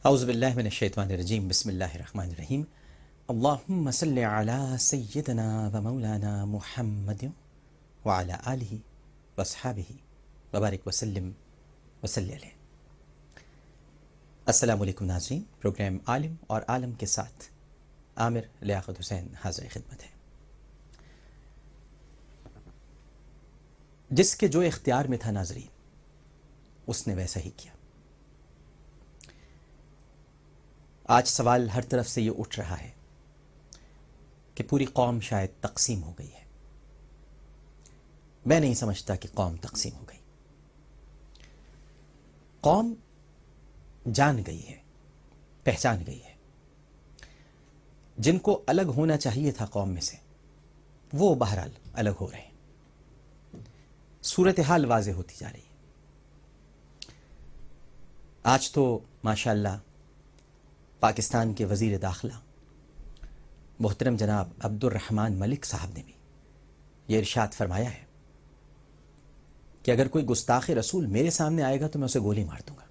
اعوذ باللہ من الشیطان الرجیم بسم اللہ الرحمن الرحیم اللہم صلی علی سیدنا و مولانا محمد وعلی آلہ واصحابہ وبارک وسلم وصلی علیہ۔ السلام علیکم ناظرین، پروگرام عالم اور عالم کے ساتھ عامر لیاقت حسین حاضر خدمت ہے۔ جس کے جو اختیار میں تھا ناظرین، اس نے ویسا ہی کیا۔ آج سوال ہر طرف سے یہ اٹھ رہا ہے کہ پوری قوم شاید تقسیم ہو گئی ہے۔ میں نہیں سمجھتا کہ قوم تقسیم ہو گئی۔ قوم جان گئی ہے، پہچان گئی ہے۔ جن کو الگ ہونا چاہیے تھا قوم میں سے، وہ بہرحال الگ ہو رہے ہیں۔ صورتحال واضح ہوتی جا رہی ہے۔ آج تو ماشاءاللہ پاکستان کے وزیر داخلہ محترم جناب عبد الرحمن ملک صاحب نے بھی یہ ارشاد فرمایا ہے کہ اگر کوئی گستاخ رسول میرے سامنے آئے گا تو میں اسے گولی مار دوں گا۔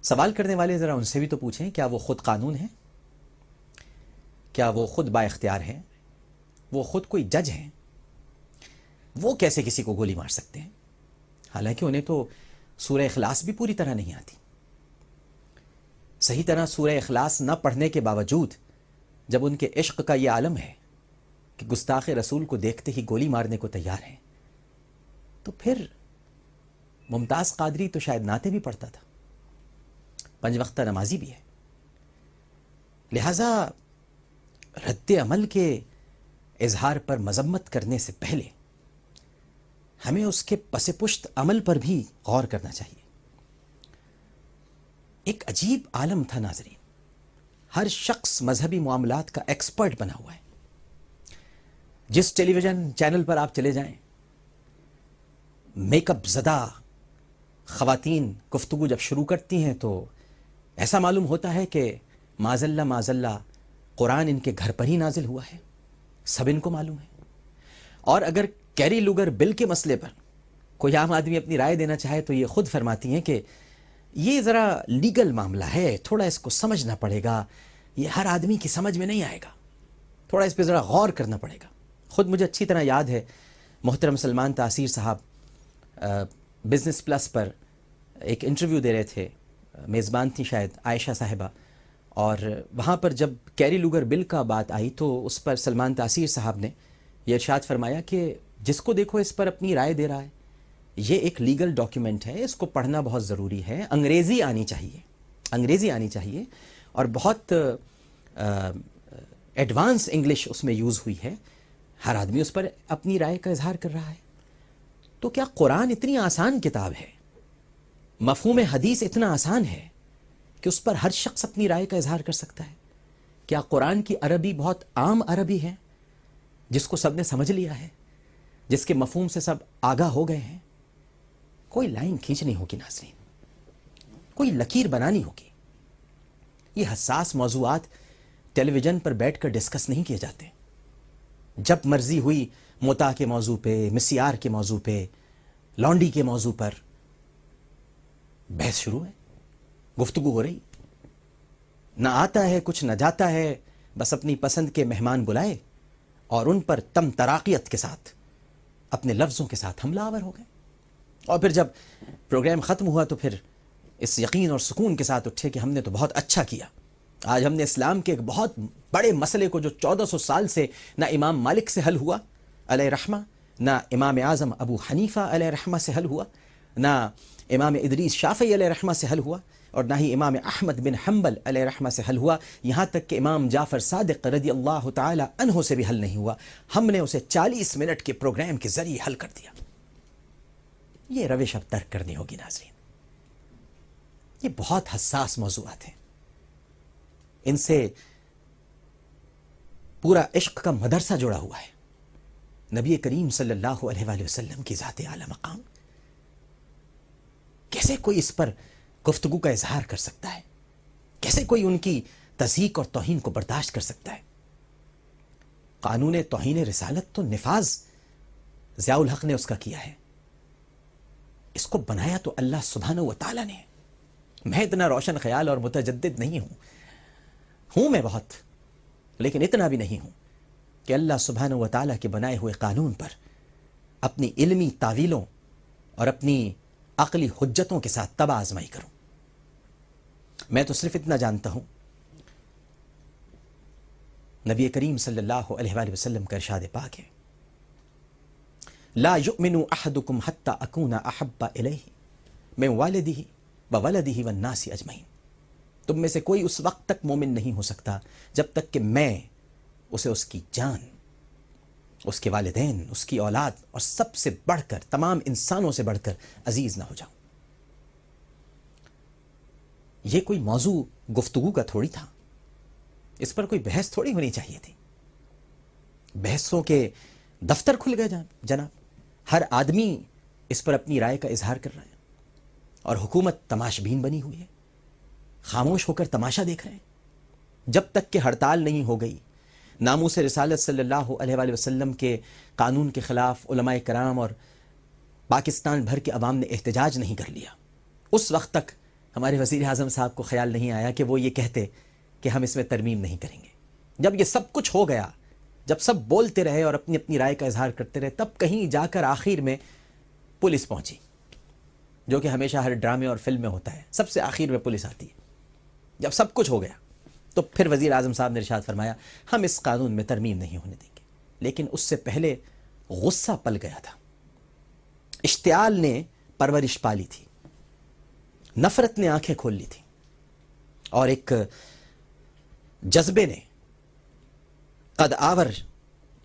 سوال کرنے والے ذرا ان سے بھی تو پوچھیں، کیا وہ خود قانون ہیں؟ کیا وہ خود با اختیار ہیں؟ وہ خود کوئی جج ہیں؟ وہ کیسے کسی کو گولی مار سکتے ہیں؟ حالانکہ انہیں تو سورہ اخلاص بھی پوری طرح نہیں آتی۔ صحیح طرح سورہ اخلاص نہ پڑھنے کے باوجود جب ان کے عشق کا یہ عالم ہے کہ گستاخ رسول کو دیکھتے ہی گولی مارنے کو تیار ہیں، تو پھر ممتاز قادری تو شاید نعتیں بھی پڑھتا تھا، 5 وقتہ نمازی بھی ہے۔ لہذا رد عمل کے اظہار پر مذمت کرنے سے پہلے ہمیں اس کے پس پشت عمل پر بھی غور کرنا چاہیے۔ ایک عجیب عالم تھا ناظرین، ہر شخص مذہبی معاملات کا ایکسپرٹ بنا ہوا ہے۔ جس ٹیلی ویژن چینل پر آپ چلے جائیں، میک اپ زدہ خواتین گفتگو جب شروع کرتی ہیں تو ایسا معلوم ہوتا ہے کہ معاذ اللہ قرآن ان کے گھر پر ہی نازل ہوا ہے، سب ان کو معلوم ہے۔ اور اگر کیری لوگر بل کے مسئلے پر کوئی عام آدمی اپنی رائے دینا چاہے تو یہ خود فرماتی ہیں کہ یہ ذرا لیگل معاملہ ہے، تھوڑا اس کو سمجھنا پڑے گا، یہ ہر آدمی کی سمجھ میں نہیں آئے گا، تھوڑا اس پہ ذرا غور کرنا پڑے گا۔ خود مجھے اچھی طرح یاد ہے، محترم سلمان تاثیر صاحب بزنس پلس پر ایک انٹرویو دے رہے تھے، میزبان تھی شاید عائشہ صاحبہ، اور وہاں پر جب کیری لوگر بل کا بات آئی تو اس پر سلمان تاثیر صاحب نے یہ ارشاد فرمایا کہ جس کو دیکھو اس پر اپنی رائے دے رہا ہے، یہ ایک لیگل ڈاکیومنٹ ہے، اس کو پڑھنا بہت ضروری ہے، انگریزی آنی چاہیے اور بہت ایڈوانس انگلش اس میں یوز ہوئی ہے، ہر آدمی اس پر اپنی رائے کا اظہار کر رہا ہے۔ تو کیا قرآن اتنی آسان کتاب ہے، مفہوم حدیث اتنا آسان ہے کہ اس پر ہر شخص اپنی رائے کا اظہار کر سکتا ہے؟ کیا قرآن کی عربی بہت عام عربی ہے جس کو سب نے سمجھ لیا ہے، جس کے مفہوم سے سب آگاہ ہو گئے ہیں؟ کوئی لائن کھینچنی ہوگی ناظرین، کوئی لکیر بنانی ہوگی۔ یہ حساس موضوعات ٹیلی ویژن پر بیٹھ کر ڈسکس نہیں کیے جاتے۔ جب مرضی ہوئی متع کے موضوع پہ، مسیار کے موضوع پہ، لانڈی کے موضوع پر بحث شروع ہے، گفتگو ہو رہی، نہ آتا ہے کچھ نہ جاتا ہے، بس اپنی پسند کے مہمان بلائے اور ان پر تم تراقیت کے ساتھ اپنے لفظوں کے ساتھ حملہ آور ہو گئے۔ اور پھر جب پروگرام ختم ہوا تو پھر اس یقین اور سکون کے ساتھ اٹھے کہ ہم نے تو بہت اچھا کیا، آج ہم نے اسلام کے ایک بہت بڑے مسئلے کو جو 1400 سال سے نہ امام مالک سے حل ہوا علیہ رحمہ، نہ امام اعظم ابو حنیفہ علیہ رحمہ سے حل ہوا، نہ امام ادریس شافعی علیہ رحمہ سے حل ہوا، اور نہ ہی امام احمد بن حنبل علیہ رحمہ سے حل ہوا، یہاں تک کہ امام جعفر صادق رضی اللہ تعالی عنہ سے بھی حل نہیں ہوا، ہم نے اسے 40 منٹ کے پروگرام کے ذریعے حل کر دیا۔ یہ روش اب ترک کرنی ہوگی ناظرین۔ یہ بہت حساس موضوعات ہیں، ان سے پورا عشق کا مدرسہ جڑا ہوا ہے۔ نبی کریم صلی اللہ علیہ وآلہ وسلم کی ذات اعلی مقام، کیسے کوئی اس پر گفتگو کا اظہار کر سکتا ہے؟ کیسے کوئی ان کی تضحیک اور توہین کو برداشت کر سکتا ہے؟ قانون توہین رسالت تو نفاذ ضیاء الحق نے اس کا کیا ہے، اس کو بنایا تو اللہ سبحانہ و تعالیٰ نے، میں اتنا روشن خیال اور متجدد نہیں ہوں میں بہت، لیکن اتنا بھی نہیں ہوں کہ اللہ سبحانہ و تعالیٰ کے بنائے ہوئے قانون پر اپنی علمی تعویلوں اور اپنی عقلی حجتوں کے ساتھ تباہ آزمائی کروں۔ میں تو صرف اتنا جانتا ہوں، نبی کریم صلی اللہ علیہ وآلہ وسلم کا ارشاد پاک ہے، لا یؤمن احدکم حتی اکون احب الیہ من والدہ وولدہ والناس اجمعین۔ تم میں سے کوئی اس وقت تک مومن نہیں ہو سکتا جب تک کہ میں اسے اس کی جان، اس کے والدین، اس کی اولاد اور سب سے بڑھ کر، تمام انسانوں سے بڑھ کر عزیز نہ ہو جاؤں۔ یہ کوئی موضوع گفتگو کا تھوڑی تھا، اس پر کوئی بحث تھوڑی ہونی چاہیے تھی۔ بحثوں کے دفتر کھل گئے جناب، ہر آدمی اس پر اپنی رائے کا اظہار کر رہا ہے، اور حکومت تماشبین بنی ہوئی ہے، خاموش ہو کر تماشا دیکھ رہے ہیں۔ جب تک کہ ہڑتال نہیں ہو گئی، ناموس رسالت صلی اللہ علیہ وآلہ وسلم کے قانون کے خلاف علماء کرام اور پاکستان بھر کے عوام نے احتجاج نہیں کر لیا، اس وقت تک ہمارے وزیر اعظم صاحب کو خیال نہیں آیا کہ وہ یہ کہتے کہ ہم اس میں ترمیم نہیں کریں گے۔ جب یہ سب کچھ ہو گیا، جب سب بولتے رہے اور اپنی اپنی رائے کا اظہار کرتے رہے، تب کہیں جا کر آخر میں پولیس پہنچی، جو کہ ہمیشہ ہر ڈرامے اور فلم میں ہوتا ہے، سب سے آخر میں پولیس آتی ہے۔ جب سب کچھ ہو گیا تو پھر وزیر اعظم صاحب نے ارشاد فرمایا ہم اس قانون میں ترمیم نہیں ہونے دیں گے۔ لیکن اس سے پہلے غصہ پل گیا تھا، اشتعال نے پرورش پالی تھی، نفرت نے آنکھیں کھول لی تھی، اور ایک جذبے نے قد آور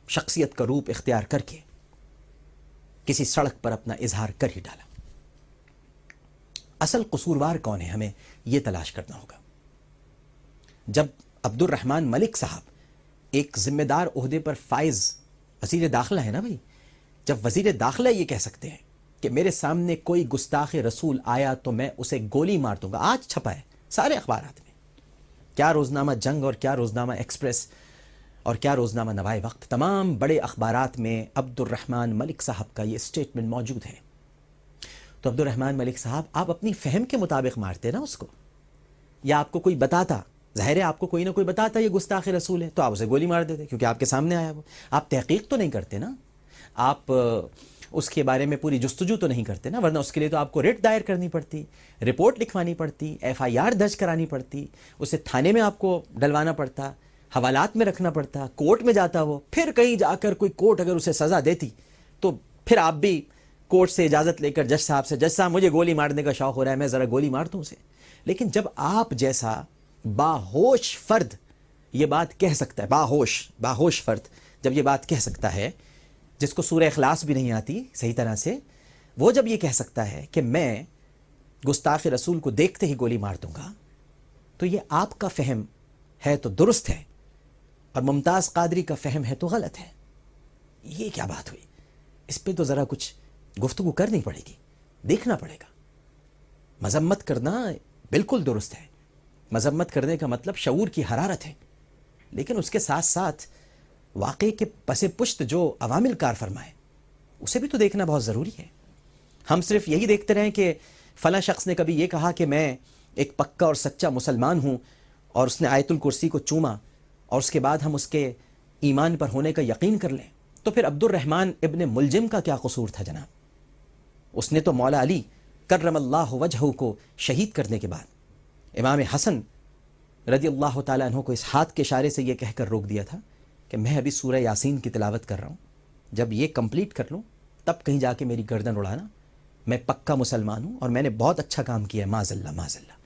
شخصیت کا روپ اختیار کر کے کسی سڑک پر اپنا اظہار کر ہی ڈالا۔ اصل قصوروار کون ہے، ہمیں یہ تلاش کرنا ہوگا۔ جب عبد الرحمن ملک صاحب ایک ذمہ دار عہدے پر فائز وزیر داخلہ ہے نا بھائی، جب وزیر داخلہ یہ کہہ سکتے ہیں کہ میرے سامنے کوئی گستاخ رسول آیا تو میں اسے گولی مار دوں گا، آج چھپا ہے سارے اخبارات میں، کیا روزنامہ جنگ اور کیا روزنامہ ایکسپریس اور کیا روزنامہ نوائے وقت، تمام بڑے اخبارات میں عبد الرحمن ملک صاحب کا یہ اسٹیٹمنٹ موجود ہے۔ تو عبد الرحمن ملک صاحب، آپ اپنی فہم کے مطابق مارتے نا اس کو، یا آپ کو کوئی بتاتا، ظاہر ہے آپ کو کوئی نہ کوئی بتاتا یہ گستاخ رسول ہے تو آپ اسے گولی مار دیتے، کیونکہ آپ کے سامنے آیا وہ۔ آپ تحقیق تو نہیں کرتے نا، آپ اس کے بارے میں پوری جستجو تو نہیں کرتے نا، ورنہ اس کے لیے تو آپ کو ریٹ دائر کرنی پڑتی، رپورٹ لکھوانی پڑتی، FIR درج کرانی پڑتی، اسے تھانے میں آپ کو ڈلوانا پڑتا، حوالات میں رکھنا پڑتا، کورٹ میں جاتا وہ، پھر کہیں جا کر کوئی کورٹ اگر اسے سزا دیتی تو پھر آپ بھی کورٹ سے اجازت لے کر جج صاحب سے، جج صاحب مجھے گولی مارنے کا شوق ہو رہا ہے، میں ذرا گولی مار دوں اسے۔ لیکن جب آپ جیسا باہوش فرد یہ بات کہہ سکتا ہے، باہوش فرد جب یہ بات کہہ سکتا ہے، جس کو سورہ اخلاص بھی نہیں آتی صحیح طرح سے، وہ جب یہ کہہ سکتا ہے کہ میں گستاخ رسول کو دیکھتے ہی گولی مار دوں گا، تو یہ آپ کا فہم ہے تو درست ہے، اور ممتاز قادری کا فہم ہے تو غلط ہے۔ یہ کیا بات ہوئی؟ اس پہ تو ذرا کچھ گفتگو کرنی پڑے گی، دیکھنا پڑے گا۔ مذمت کرنا بالکل درست ہے، مذمت کرنے کا مطلب شعور کی حرارت ہے، لیکن اس کے ساتھ ساتھ واقعے کے پس پشت جو عوامل کار فرمائے اسے بھی تو دیکھنا بہت ضروری ہے۔ ہم صرف یہی دیکھتے رہیں کہ فلاں شخص نے کبھی یہ کہا کہ میں ایک پکا اور سچا مسلمان ہوں، اور اس نے آیت الکرسی کو چوما، اور اس کے بعد ہم اس کے ایمان پر ہونے کا یقین کر لیں، تو پھر عبد الرحمن ابن ملجم کا کیا قصور تھا جناب؟ اس نے تو مولا علی کرم اللہ وجہہ کو شہید کرنے کے بعد امام حسن رضی اللہ تعالیٰ عنہ کو اس ہاتھ کے اشارے سے یہ کہہ کر روک دیا تھا کہ میں ابھی سورہ یاسین کی تلاوت کر رہا ہوں، جب یہ کمپلیٹ کر لوں تب کہیں جا کے میری گردن اڑانا، میں پکا مسلمان ہوں اور میں نے بہت اچھا کام کیا ہے، معاذ اللہ معاذ اللہ۔